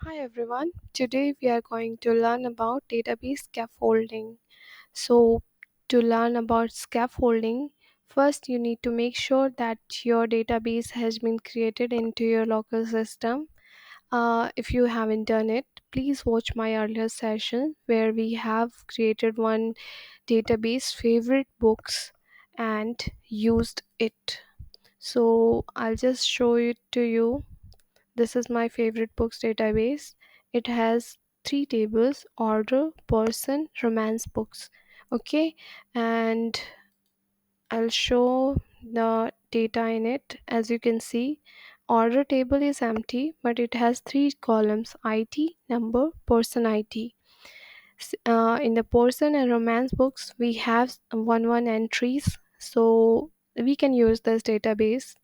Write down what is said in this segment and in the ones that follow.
Hi everyone. Today we are going to learn about database scaffolding. So, to learn about scaffolding, first you need to make sure that your database has been created into your local system. If you haven't done it, please watch my earlier session where we have created one database favorite books and used it. So, I'll just show it to you. This is my favorite books database. It has three tables: order, person, romance books. Okay, and I'll show the data in it. As you can see, order table is empty, but it has three columns: IT, number, person ID. In the person and romance books, we have one entries, so we can use this database.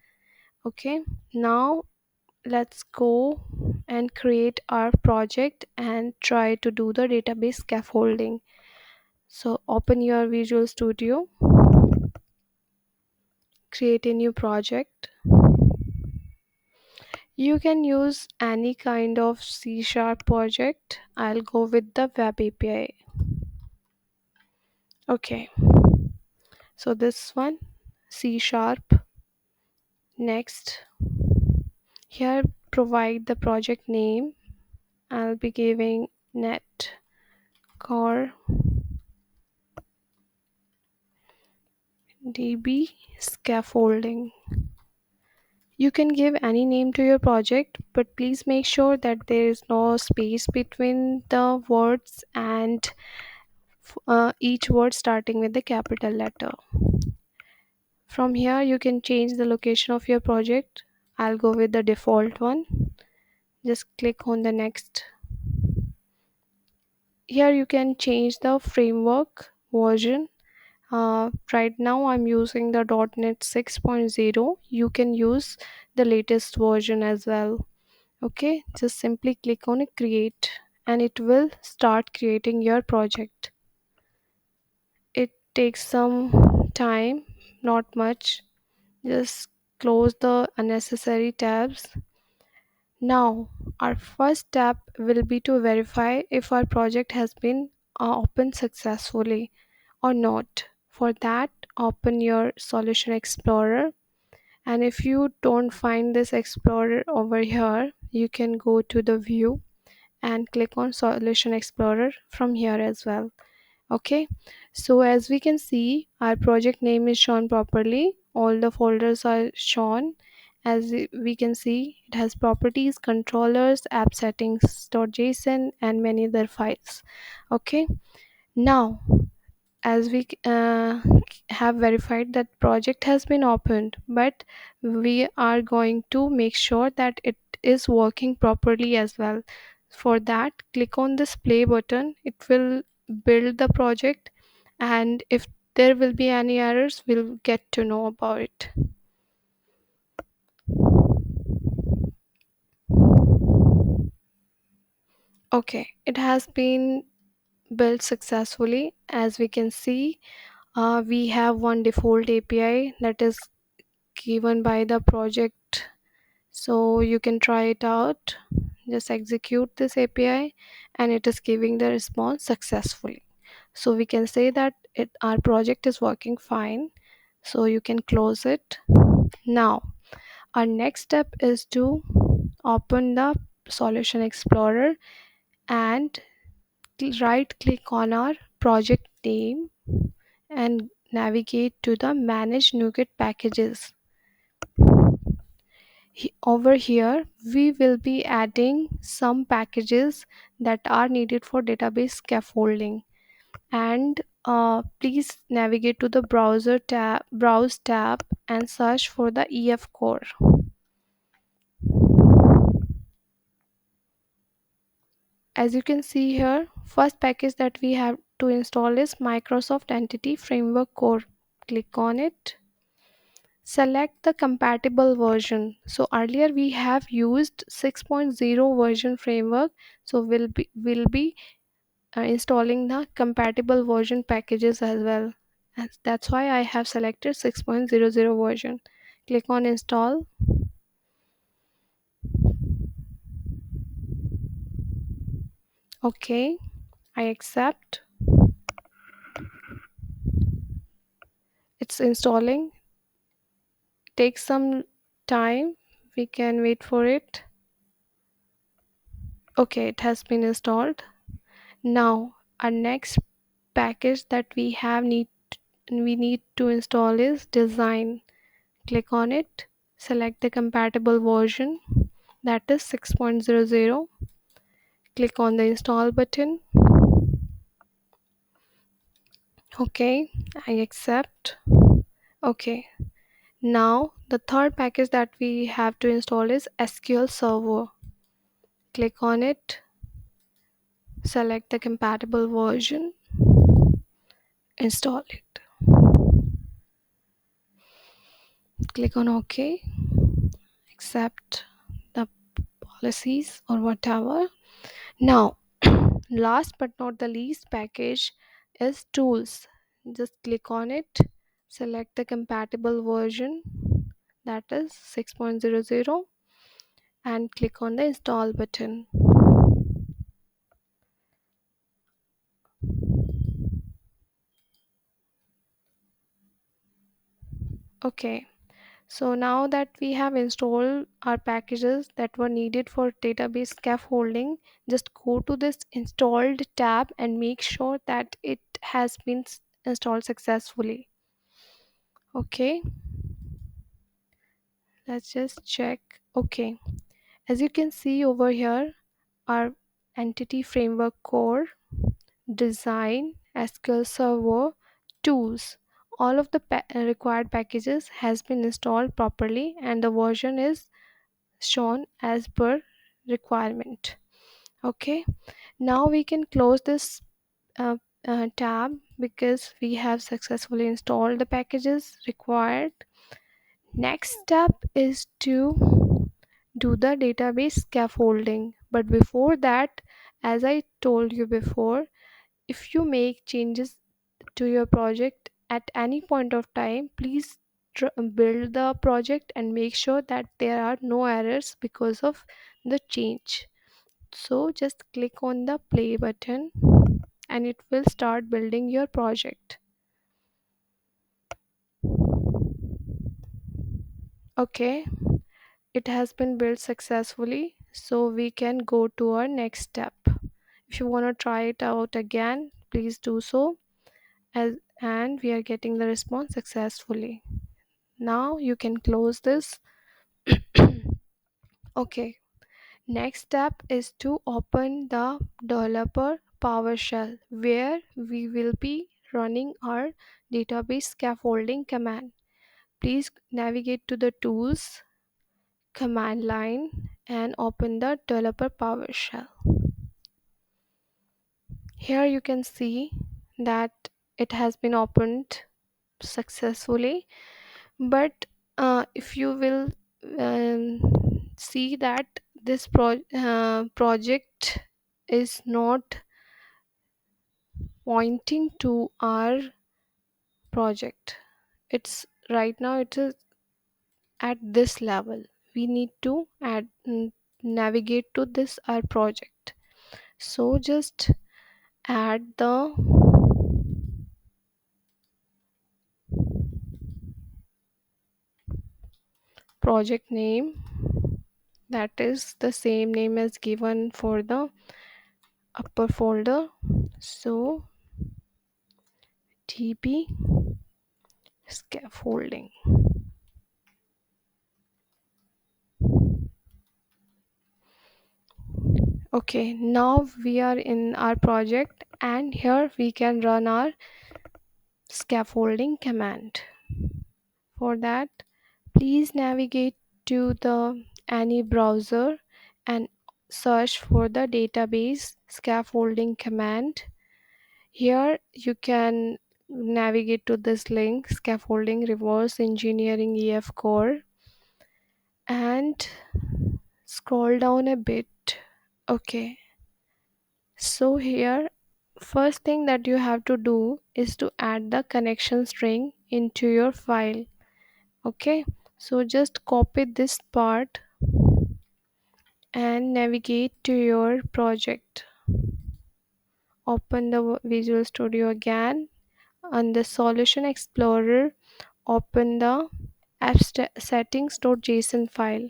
Okay, now let's go and create our project and try to do the database scaffolding. So open your Visual Studio, create a new project. You can use any kind of C# project. I'll go with the web API. Okay, so this one, C#. Next, here provide the project name. I'll be giving net core db scaffolding. You can give any name to your project, but please make sure that there is no space between the words and each word starting with the capital letter. From here, you can change the location of your project. I'll go with the default one. Just click on the next. Here you can change the framework version. Right now I'm using the .NET 6.0. You can use the latest version as well. Okay, just simply click on create and it will start creating your project. It takes some time, not much. Just close the unnecessary tabs. Now our first step will be to verify if our project has been opened successfully or not. For that, open your Solution Explorer, and if you don't find this Explorer over here, you can go to the view and click on Solution Explorer from here as well. Okay, so as we can see, our project name is shown properly. All the folders are shown. As we can see, it has properties, controllers, app settings.json, and many other files. Okay, now as we have verified that project has been opened, but we are going to make sure that it is working properly as well. For that, click on this play button. It will build the project, and if there will be any errors, we'll get to know about it. Okay, it has been built successfully. As we can see, we have one default API that is given by the project, so you can try it out. Just execute this API and it is giving the response successfully, so we can say that our project is working fine, so you can close it. Now our next step is to open the Solution Explorer and right click on our project name and navigate to the manage NuGet packages. Over here we will be adding some packages that are needed for database scaffolding, and please navigate to the browse tab and search for the EF core. As you can see here, first package that we have to install is Microsoft Entity Framework Core. Click on it, select the compatible version. So earlier we have used 6.0 version framework, so we'll be installing the compatible version packages as well, and that's why I have selected 6.00 version. Click on install. Okay, I accept. It's installing. Take some time. We can wait for it. Okay, it has been installed. Now, our next package that we need to install is design. Click on it. Select the compatible version, that is 6.00. Click on the install button. Okay, I accept. Okay, now the third package that we have to install is SQL Server. Click on it, select the compatible version, install it. Click on OK, accept the policies or whatever. Now, last but not the least package is tools. Just click on it, select the compatible version, that is 6.00, and click on the install button. Okay, so now that we have installed our packages that were needed for database scaffolding, just go to this installed tab and make sure that it has been installed successfully. Okay, let's just check. Okay, as you can see over here, our entity framework core, design, SQL Server, tools, all of the required packages has been installed properly and the version is shown as per requirement. Okay, now we can close this uh, tab because we have successfully installed the packages required. Next step is to do the database scaffolding, but before that, as I told you before, if you make changes to your project at any point of time, please build the project and make sure that there are no errors because of the change. So just click on the play button and it will start building your project. Okay, it has been built successfully, so we can go to our next step. If you want to try it out again, please do so, as and we are getting the response successfully. Now you can close this. Okay, next step is to open the developer PowerShell where we will be running our database scaffolding command. Please navigate to the tools command line and open the developer PowerShell. Here you can see that it has been opened successfully, but if you will see that this project is not pointing to our project, it's right now it is at this level. We need to navigate to this our project, so just add the project name, that is the same name as given for the upper folder. So db scaffolding. Okay, now we are in our project and here we can run our scaffolding command. For that, please navigate to the any browser and search for the database scaffolding command. Here you can navigate to this link, scaffolding reverse engineering EF core, and scroll down a bit. Okay, so here first thing that you have to do is to add the connection string into your file. Okay, so just copy this part and navigate to your project. Open the Visual Studio again. On the Solution Explorer, open the settings.json file.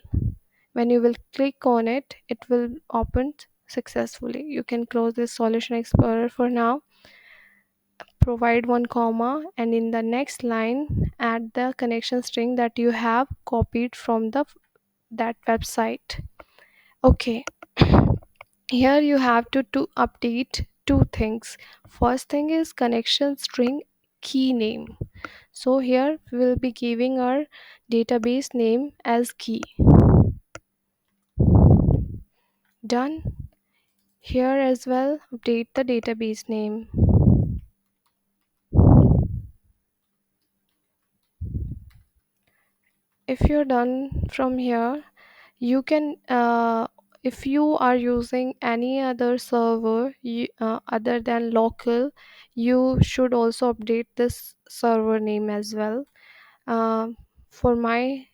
When you will click on it, it will open successfully. You can close this Solution Explorer for now. Provide one comma, and in the next line add the connection string that you have copied from that website. Okay. Here you have to update two things. First thing is connection string key name. So here we will be giving our database name as key. Done. Here as well, update the database name. If you're done from here, you can if you are using any other server other than local, you should also update this server name as well. For my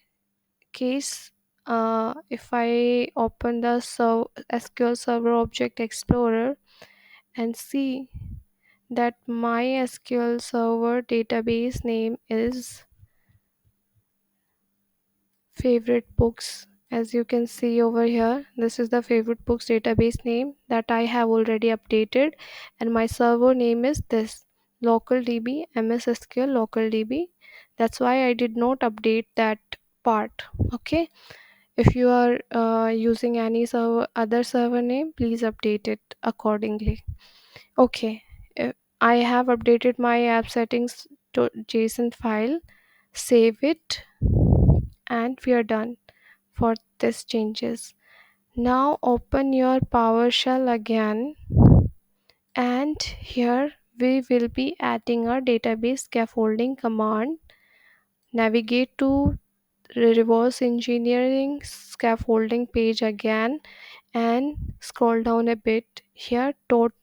case, if I open the SQL Server Object Explorer and see that my SQL Server database name is favorite books. As you can see over here, this is the favorite books database name that I have already updated, and my server name is this local db mssql local db. That's why I did not update that part. Okay, if you are using any other server name, please update it accordingly. Okay, I have updated my app settings to JSON file. Save it, and we are done for this changes. Now open your PowerShell again, and here we will be adding our database scaffolding command. Navigate to reverse engineering scaffolding page again and scroll down a bit. Here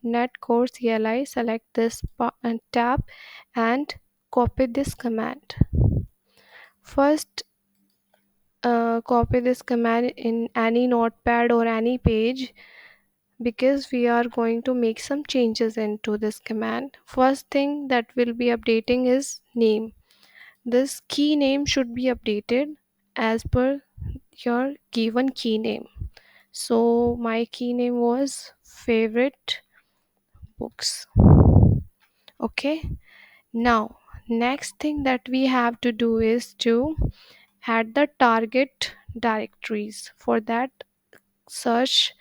.NET Core CLI, select this tab and copy this command. First, copy this command in any notepad or any page, because we are going to make some changes into this command. First thing that will be updating is name. This key name should be updated as per your given key name. So my key name was favorite books. Okay, now next thing that we have to do is to add the target directories. For that, search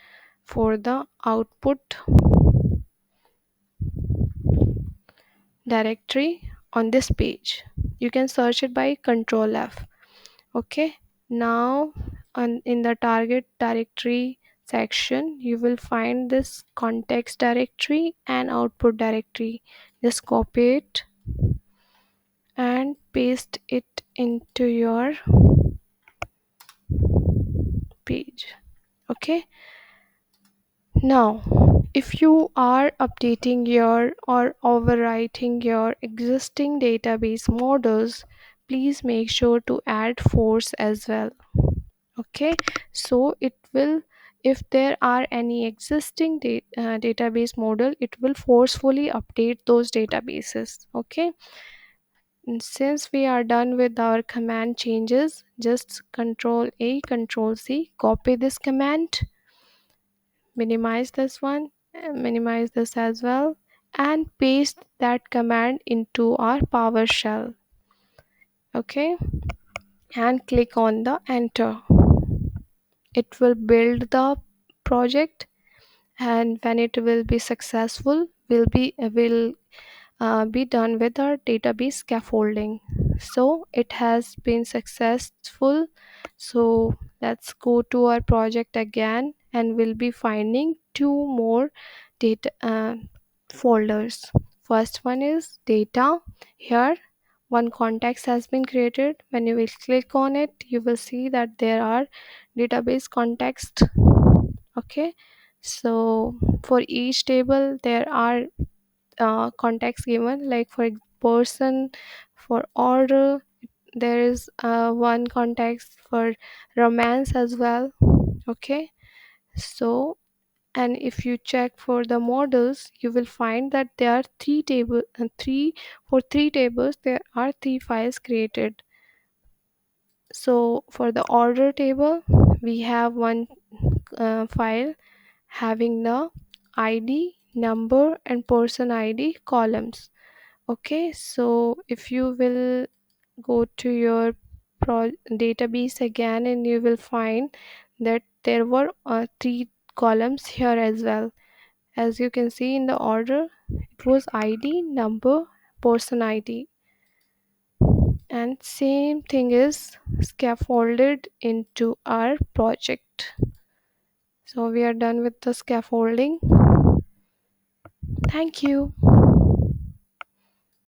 for the output directory on this page. You can search it by Control F. Okay, now in the target directory section, you will find this context directory and output directory. Just copy it and paste it into your page. Okay, now if you are updating your or overwriting your existing database models, please make sure to add force as well. Okay, so it will, if there are any existing database model, it will forcefully update those databases. Okay, and since we are done with our command changes, just Control A, Control C, copy this command, minimize this one, minimize this as well, and paste that command into our PowerShell. Okay, and click on the enter. It will build the project, and when it will be successful, will be done with our database scaffolding. So it has been successful. So let's go to our project again, and we'll be finding two more data folders. First one is data. Here one context has been created. When you will click on it, you will see that there are database context. Okay, so for each table there are context given, like for person, for order there is one context, for romance as well. Okay, so And if you check for the models, you will find that there are three tables there are three files created. So for the order table, we have one file having the id, number and person id columns. Okay, so if you will go to your database again, and you will find that there were three columns here as well. As you can see in the order, it was id, number, person id. And same thing is scaffolded into our project. So we are done with the scaffolding. Thank you.